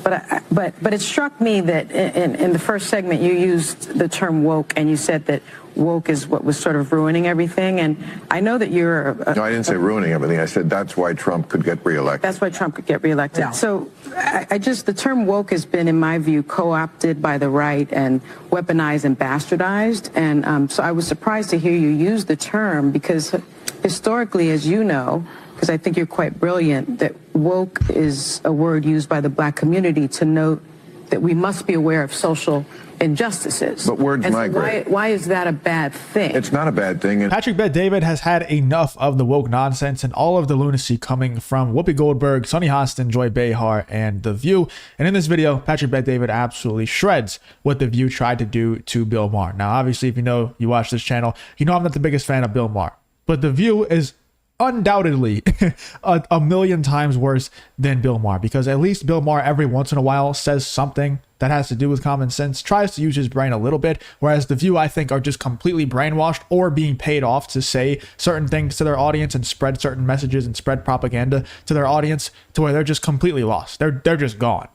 But it struck me that in the first segment you used the term woke, and you said that woke is what was sort of ruining everything. And I know that you're no, I didn't say ruining everything. I said that's why Trump could get reelected. That's why Trump could get reelected. Yeah. So the term woke has been, in my view, co-opted by the right and weaponized and bastardized. And so I was surprised to hear you use the term, because historically, as you know, because I think you're quite brilliant, that woke is a word used by the black community to note that we must be aware of social injustices. But words and migrate. So why is that a bad thing? It's not a bad thing. And Patrick Bet-David has had enough of the woke nonsense and all of the lunacy coming from Whoopi Goldberg, Sunny Hostin, Bill Maher, and The View. And in this video, Patrick Bet-David absolutely shreds what The View tried to do to Bill Maher. Now, obviously, if you watch this channel, you know I'm not the biggest fan of Bill Maher. But The View is undoubtedly a million times worse than Bill Maher, because at least Bill Maher every once in a while says something that has to do with common sense, tries to use his brain a little bit, whereas The View, I think, are just completely brainwashed or being paid off to say certain things to their audience and spread certain messages and spread propaganda to their audience to where they're just completely lost. They're just gone.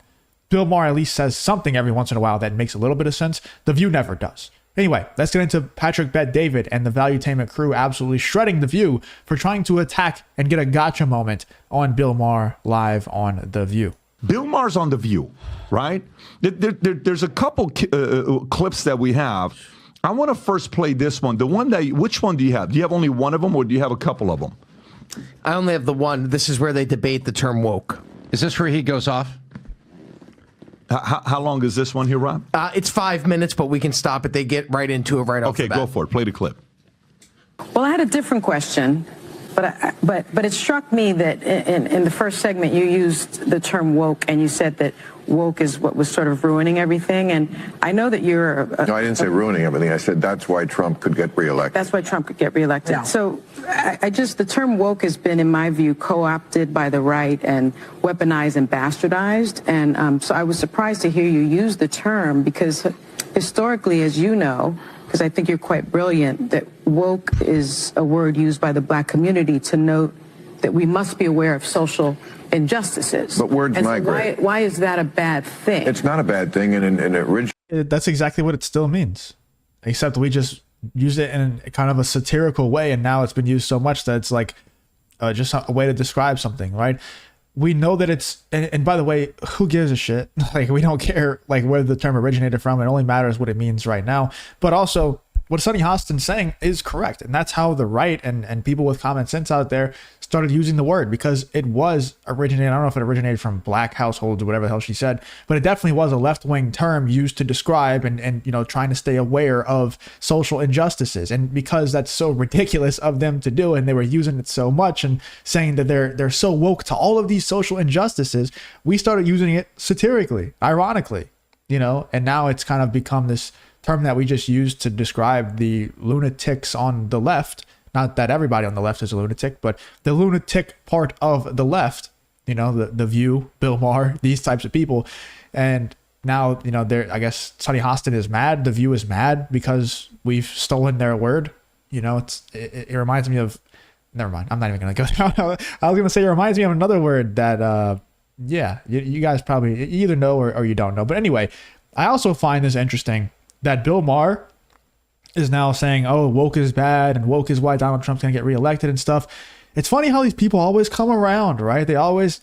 Bill Maher at least says something every once in a while that makes a little bit of sense. The View never does. Anyway, let's get into Patrick Bet-David and the Valuetainment crew absolutely shredding The View for trying to attack and get a gotcha moment on Bill Maher live on The View. Bill Maher's on The View, right? There's a couple clips that we have. I want to first play this one. Which one do you have? Do you have only one of them, or do you have a couple of them? I only have the one. This is where they debate the term woke. Is this where he goes off? How long is this one here, Rob? It's 5 minutes, but we can stop it. They get right into it right off the bat. Okay, go for it. Play the clip. Well, I had a different question, but it struck me that in the first segment you used the term woke, and you said that woke is what was sort of ruining everything. And I know that you're no, I didn't say ruining everything. I said that's why Trump could get reelected. That's why Trump could get reelected. Yeah. So the term woke has been, in my view, co-opted by the right and weaponized and bastardized. And so I was surprised to hear you use the term, because historically, as you know, because I think you're quite brilliant, that woke is a word used by the black community to note that we must be aware of social injustices. But words and so migrate. why is that a bad thing? It's not a bad thing, and originally That's exactly what it still means, except we just use it in kind of a satirical way, and now it's been used so much that it's like just a way to describe something, right? We know that it's, and by the way, who gives a shit? Like, we don't care like where the term originated from. It only matters what it means right now. But also, what Sunny Hostin's saying is correct, and that's how the right and people with common sense out there started using the word, because it was originated. I don't know if it originated from black households or whatever the hell she said, but it definitely was a left-wing term used to describe and you know, trying to stay aware of social injustices. And because that's so ridiculous of them to do, and they were using it so much and saying that they're so woke to all of these social injustices, we started using it satirically, ironically, you know, and now it's kind of become this term that we just use to describe the lunatics on the left. Not that everybody on the left is a lunatic, but the lunatic part of the left, you know, the View, Bill Maher, these types of people. And now, you know, I guess Sunny Hostin is mad. The View is mad because we've stolen their word. You know, it reminds me of, never mind. I'm not even going to go down. I was going to say it reminds me of another word that, yeah, you guys probably either know or you don't know. But anyway, I also find this interesting that Bill Maher is now saying, oh, woke is bad and woke is why Donald Trump's going to get reelected and stuff. It's funny how these people always come around, right? They always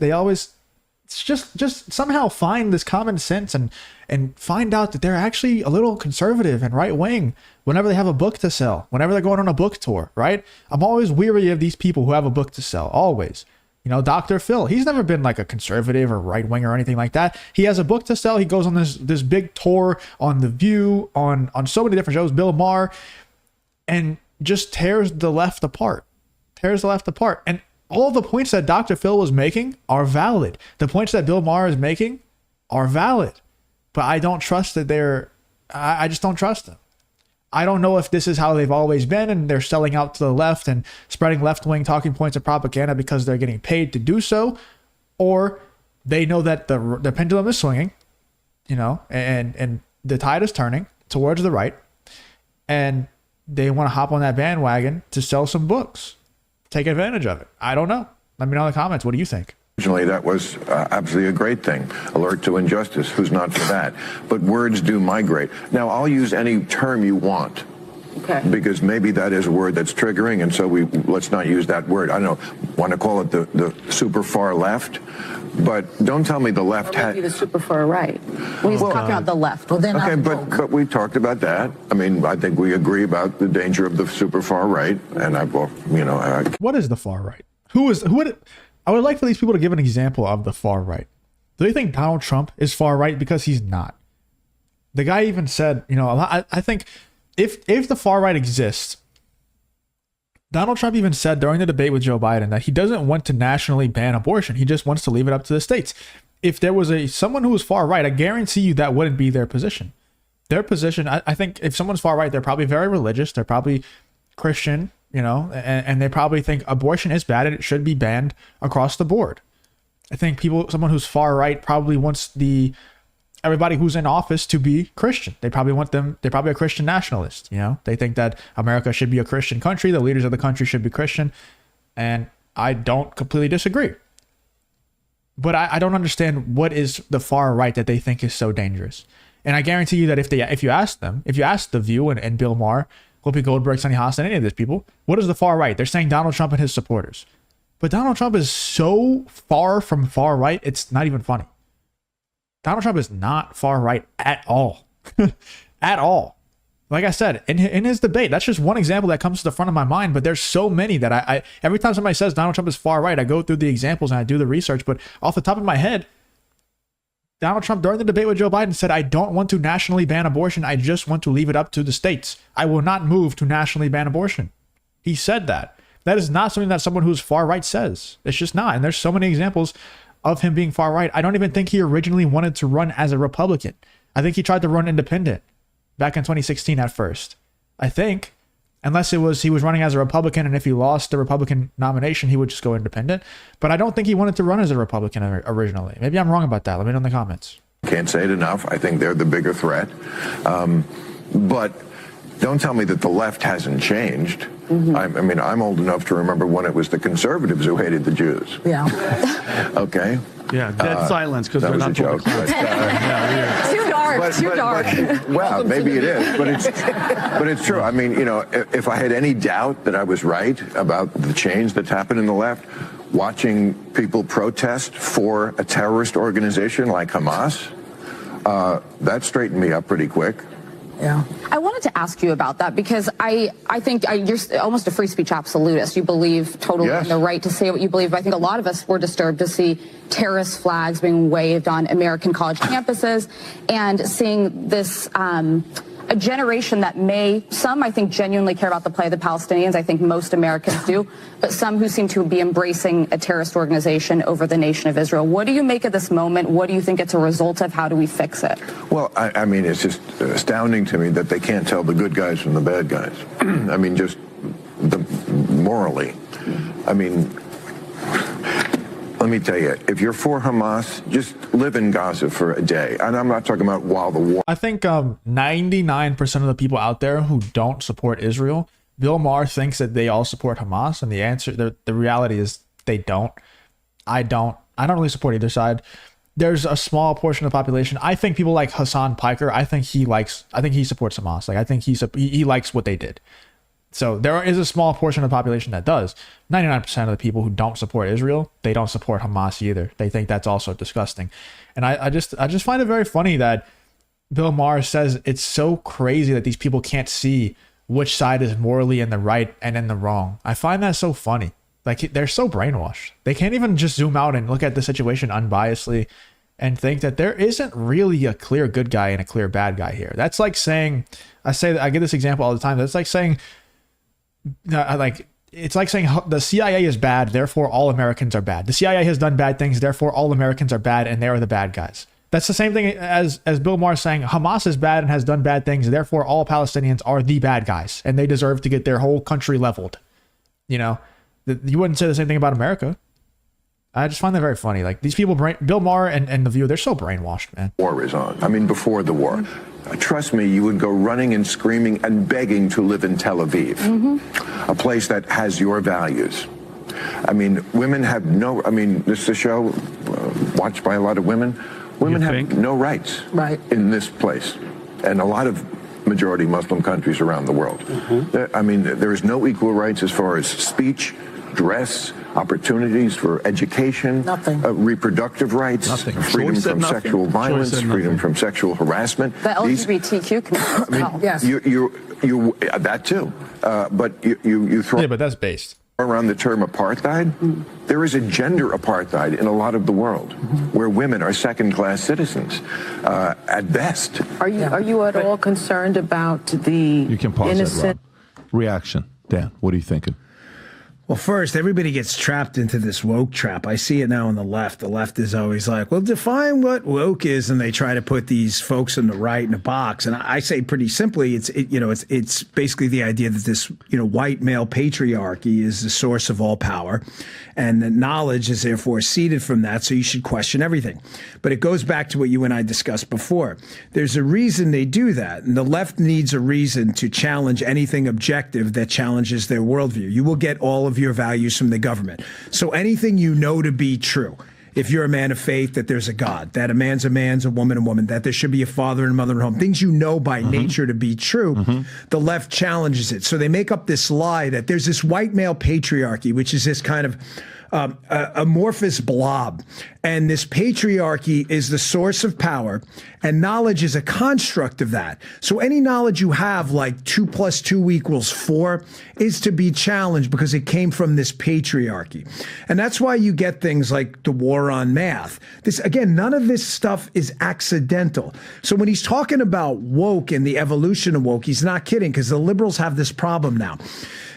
just somehow find this common sense and find out that they're actually a little conservative and right wing whenever they have a book to sell, whenever they're going on a book tour, right? I'm always weary of these people who have a book to sell, always. You know, Dr. Phil, he's never been like a conservative or right wing or anything like that. He has a book to sell. He goes on this big tour on The View, on so many different shows, Bill Maher, and just tears the left apart. And all the points that Dr. Phil was making are valid. The points that Bill Maher is making are valid. But I don't trust that I just don't trust them. I don't know if this is how they've always been and they're selling out to the left and spreading left-wing talking points and propaganda because they're getting paid to do so, or they know that the pendulum is swinging, you know, and the tide is turning towards the right, and they want to hop on that bandwagon to sell some books, take advantage of it. I don't know. Let me know in the comments. What do you think? Originally, that was absolutely a great thing. Alert to injustice. Who's not for that? But words do migrate. Now, I'll use any term you want. Okay. Because maybe that is a word that's triggering, and so let's not use that word. I don't know, want to call it the super far left, but don't tell me the left Or maybe the super far right. Well, he's talking about the left. Well, then Okay, but we talked about that. I mean, I think we agree about the danger of the super far right, and What is the far right? I would like for these people to give an example of the far right. Do they think Donald Trump is far right? Because he's not. The guy even said, I think if the far right exists, Donald Trump even said during the debate with Joe Biden that he doesn't want to nationally ban abortion. He just wants to leave it up to the states. If there was someone who was far right, I guarantee you that wouldn't be their position. Their position, I think if someone's far right, they're probably very religious. They're probably Christian, and they probably think abortion is bad and it should be banned across the board. I think someone who's far right probably wants everybody who's in office to be Christian. They're probably a Christian nationalist. They think that America should be a Christian country. The leaders of the country should be Christian. And I don't completely disagree. But I don't understand what is the far right that they think is so dangerous. And I guarantee you that if you ask The View and Bill Maher, Whoopi Goldberg, Sunny Hostin, any of these people, what is the far right? They're saying Donald Trump and his supporters. But Donald Trump is so far from far right, it's not even funny. Donald Trump is not far right at all. At all. Like I said, in his debate, that's just one example that comes to the front of my mind, but there's so many that I every time somebody says Donald Trump is far right, I go through the examples and I do the research, but off the top of my head, Donald Trump during the debate with Joe Biden said, I don't want to nationally ban abortion. I just want to leave it up to the states. I will not move to nationally ban abortion. He said that. That is not something that someone who's far right says. It's just not. And there's so many examples of him being far right. I don't even think he originally wanted to run as a Republican. I think he tried to run independent back in 2016 at first. I think, unless he was running as a Republican, and if he lost the Republican nomination, he would just go independent. But I don't think he wanted to run as a Republican originally. Maybe I'm wrong about that. Let me know in the comments. Can't say it enough. I think they're the bigger threat. But don't tell me that the left hasn't changed. Mm-hmm. I mean, I'm old enough to remember when it was the conservatives who hated the Jews. Yeah. Okay. Yeah, dead silence because they're not a joke. But, Too dark. Well, maybe it is, but it's true. I mean, if I had any doubt that I was right about the change that's happened in the left, watching people protest for a terrorist organization like Hamas, that straightened me up pretty quick. Yeah. I wanted to ask you about that because I think you're almost a free speech absolutist. You believe totally in the right to say what you believe. But I think a lot of us were disturbed to see terrorist flags being waved on American college campuses and seeing this a generation that some I think genuinely care about the plight of the Palestinians. I think most Americans do, but some who seem to be embracing a terrorist organization over the nation of Israel. What do you make of this moment? What do you think it's a result of? How do we fix it? Well, I mean, it's just astounding to me that they can't tell the good guys from the bad guys. I mean, just morally. I mean, let me tell you, if you're for Hamas, just live in Gaza for a day. And I'm not talking about while the war. I think 99% of the people out there who don't support Israel, Bill Maher thinks that they all support Hamas. And the answer, the reality is they don't. I don't really support either side. There's a small portion of the population. I think people like Hassan Piker, I think he supports Hamas. Like, I think he likes what they did. So there is a small portion of the population that does. 99% of the people who don't support Israel, they don't support Hamas either. They think that's also disgusting. And I just find it very funny that Bill Maher says it's so crazy that these people can't see which side is morally in the right and in the wrong. I find that so funny. Like, they're so brainwashed. They can't even just zoom out and look at the situation unbiasedly and think that there isn't really a clear good guy and a clear bad guy here. That's like saying, I give this example all the time. That's like saying, it's like saying the CIA is bad, therefore all Americans are bad. The CIA has done bad things, therefore all Americans are bad, and they are the bad guys. That's the same thing as Bill Maher saying Hamas is bad and has done bad things, therefore all Palestinians are the bad guys, and they deserve to get their whole country leveled. You wouldn't say the same thing about America. I just find that very funny. Like, these people, Bill Maher and The View, they're so brainwashed, man. War is on. I mean, before the war. Trust me, you would go running and screaming and begging to live in Tel Aviv, a place that has your values. I mean, women have no, I mean, this is a show watched by a lot of women. Women have no rights in this place. And a lot of majority Muslim countries around the world. I mean, there is no equal rights as far as speech, dress, opportunities for education, reproductive rights, freedom from sexual violence, freedom from sexual harassment. The LGBTQ community. Yes. You that too. But you throw. Yeah, but that's based around the term apartheid. There is a gender apartheid in a lot of the world where women are second-class citizens at best. Are you at all concerned about the You can pause innocent that, Rob. Reaction. Dan, what are you thinking? Well, first, everybody gets trapped into this woke trap. I see it now on the left. The left is always like, well, define what woke is, and they try to put these folks on the right in a box. And I say pretty simply, it's basically the idea that this, white male patriarchy is the source of all power, and that knowledge is therefore seeded from that, so you should question everything. But it goes back to what you and I discussed before. There's a reason they do that, and the left needs a reason to challenge anything objective that challenges their worldview. You will get all of your values from the government. So anything you know to be true, if you're a man of faith, that there's a God, that a man's a woman, that there should be a father and mother at home, things you know by nature to be true, the left challenges it. So they make up this lie that there's this white male patriarchy, which is this kind of amorphous blob. And this patriarchy is the source of power, and knowledge is a construct of that. So any knowledge you have, like 2 + 2 = 4, is to be challenged because it came from this patriarchy. And that's why you get things like the war on math. This, again, none of this stuff is accidental. So when he's talking about woke and the evolution of woke, he's not kidding, because the liberals have this problem now.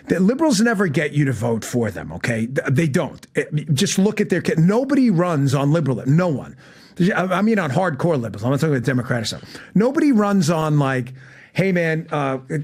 The liberals never get you to vote for them, okay? They don't. Just look at their... Nobody runs on liberalism. No one. I mean on hardcore liberals. I'm not talking about Democratic stuff. Nobody runs on like, hey, man,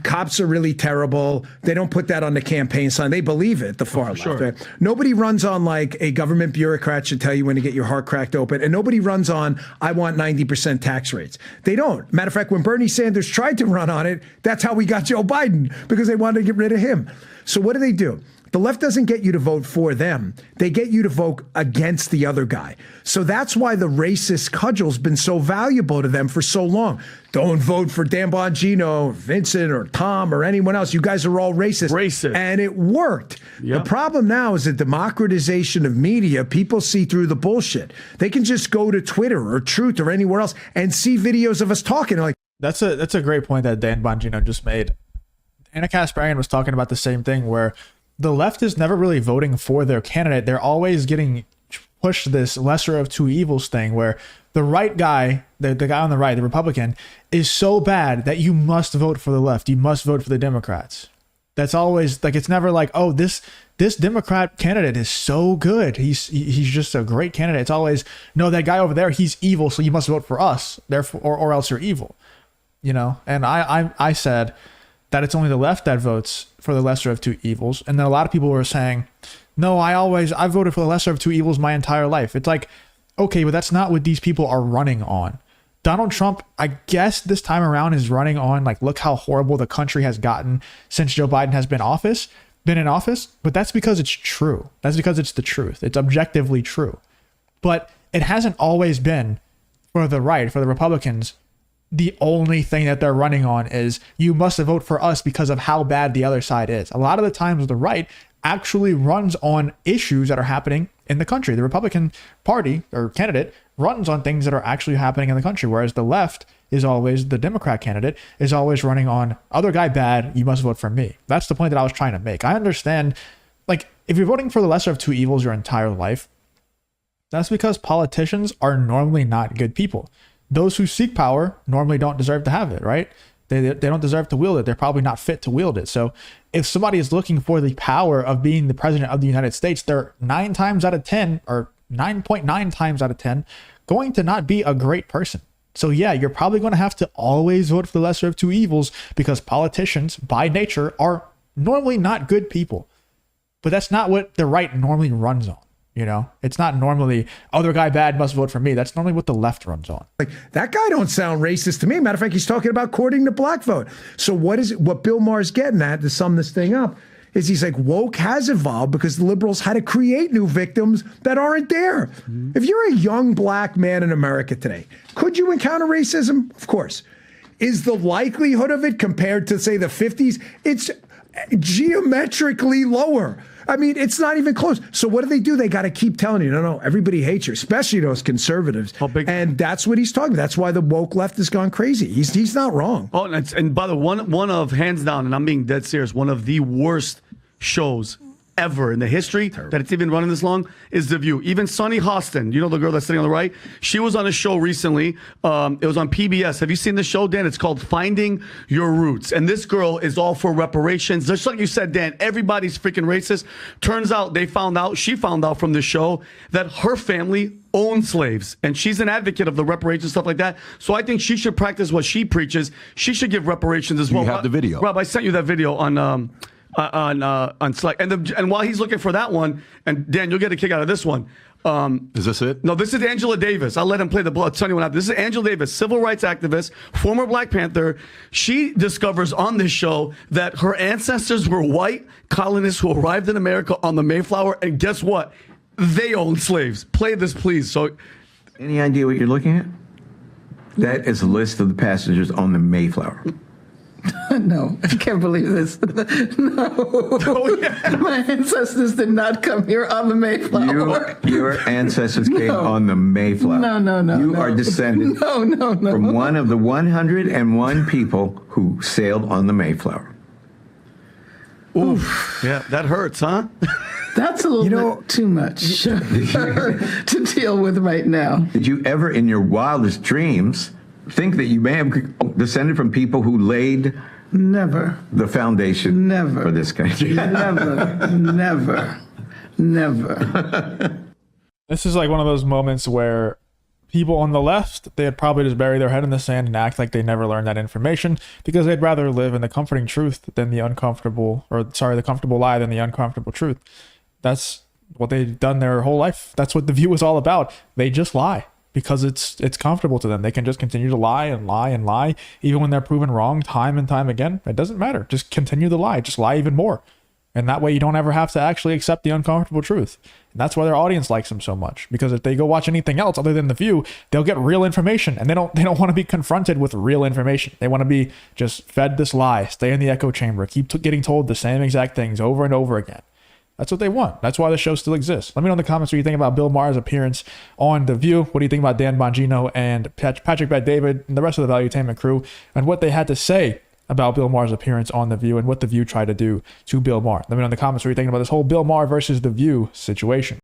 cops are really terrible. They don't put that on the campaign sign. They believe it, the far left. Right? Nobody runs on like a government bureaucrat should tell you when to get your heart cracked open. And nobody runs on, I want 90% tax rates. They don't. Matter of fact, when Bernie Sanders tried to run on it, that's how we got Joe Biden, because they wanted to get rid of him. So what do? The left doesn't get you to vote for them. They get you to vote against the other guy. So that's why the racist cudgel's been so valuable to them for so long. Don't vote for Dan Bongino, or Vincent, or Tom, or anyone else. You guys are all racist. And it worked. Yep. The problem now is the democratization of media. People see through the bullshit. They can just go to Twitter or Truth or anywhere else and see videos of us talking. Like, that's a great point that Dan Bongino just made. Anna Kasparian was talking about the same thing, where the left is never really voting for their candidate. They're always getting pushed this lesser of two evils thing, where the right guy, the guy on the right, the Republican, is so bad that you must vote for the left. You must vote for the Democrats. That's always like, it's never like, oh, this Democrat candidate is so good. He's just a great candidate. It's always, no, that guy over there, he's evil, so you must vote for us, therefore, or else you're evil. And I said that it's only the left that votes for the lesser of two evils. And then a lot of people were saying, no, I voted for the lesser of two evils my entire life. It's like, okay, but that's not what these people are running on. Donald Trump, I guess this time around, is running on, like, look how horrible the country has gotten since Joe Biden has been in office. But that's because it's true. That's because it's the truth. It's objectively true. But it hasn't always been, for the right, for the Republicans, the only thing that they're running on is, you must vote for us because of how bad the other side is. A lot of the times the right actually runs on issues that are happening in the country. The Republican Party or candidate runs on things that are actually happening in the country, whereas the left is always, the Democrat candidate is always running on, other guy bad, you must vote for me. That's the point that I was trying to make. I understand, like, if you're voting for the lesser of two evils your entire life, that's because politicians are normally not good people. Those who seek power normally don't deserve to have it, right? They don't deserve to wield it. They're probably not fit to wield it. So if somebody is looking for the power of being the president of the United States, they're 9 times out of 10, or 9.9 times out of 10, going to not be a great person. So yeah, you're probably going to have to always vote for the lesser of two evils, because politicians by nature are normally not good people. But that's not what the right normally runs on. It's not normally, other guy bad, must vote for me. That's normally what the left runs on. Like, that guy don't sound racist to me. Matter of fact, he's talking about courting the black vote. So what Bill Maher's getting at, to sum this thing up, is he's like, woke has evolved because the liberals had to create new victims that aren't there. If you're a young black man in America today, could you encounter racism? Of course. Is the likelihood of it compared to, say, the 50s? It's geometrically lower. I mean, it's not even close. So what do? They got to keep telling you, no, everybody hates you, especially those conservatives. And that's what he's talking about. That's why the woke left has gone crazy. He's not wrong. Oh, and by the one of, hands down, and I'm being dead serious, one of the worst shows ever in the history that it's even running this long is The View. Even Sunny Hostin, you know the girl that's sitting on the right, she was on a show recently. It was on PBS. Have you seen the show, Dan? It's called Finding Your Roots. And this girl is all for reparations. Just like you said, Dan, everybody's freaking racist. Turns out she found out from the show that her family owned slaves. And she's an advocate of the reparations, stuff like that. So I think she should practice what she preaches. She should give reparations as well. You have the video. Rob, I sent you that video on Slack, and while he's looking for that one, and Dan, you'll get a kick out of this one. Is this it? No, this is Angela Davis. I'll let him play the blood. Tell you what. This is Angela Davis, civil rights activist, former Black Panther. She discovers on this show that her ancestors were white colonists who arrived in America on the Mayflower, and guess what? They owned slaves. Play this, please. So, any idea what you're looking at? That is a list of the passengers on the Mayflower. No, I can't believe this. No. Oh, yeah. My ancestors did not come here on the Mayflower. Your ancestors came on the Mayflower. No. You are descended from one of the 101 people who sailed on the Mayflower. Oof. Yeah, that hurts, huh? That's a little bit too much to deal with right now. Did you ever, in your wildest dreams, think that you may have descended from people who laid the foundation for this country? Never. This is like one of those moments where people on the left, they'd probably just bury their head in the sand and act like they never learned that information because they'd rather live in the comforting truth than the comfortable lie than the uncomfortable truth. That's what they've done their whole life. That's what The View is all about. They just lie because it's comfortable to them. They can just continue to lie and lie and lie, even when they're proven wrong time and time again. It doesn't matter. Just continue to lie. Just lie even more. And that way you don't ever have to actually accept the uncomfortable truth. And that's why their audience likes them so much. Because if they go watch anything else other than The View, they'll get real information. And they don't want to be confronted with real information. They want to be just fed this lie, stay in the echo chamber, keep getting told the same exact things over and over again. That's what they want. That's why the show still exists. Let me know in the comments what you think about Bill Maher's appearance on The View. What do you think about Dan Bongino and Patrick Bet-David and the rest of the Valuetainment crew and what they had to say about Bill Maher's appearance on The View and what The View tried to do to Bill Maher. Let me know in the comments what you're thinking about this whole Bill Maher versus The View situation.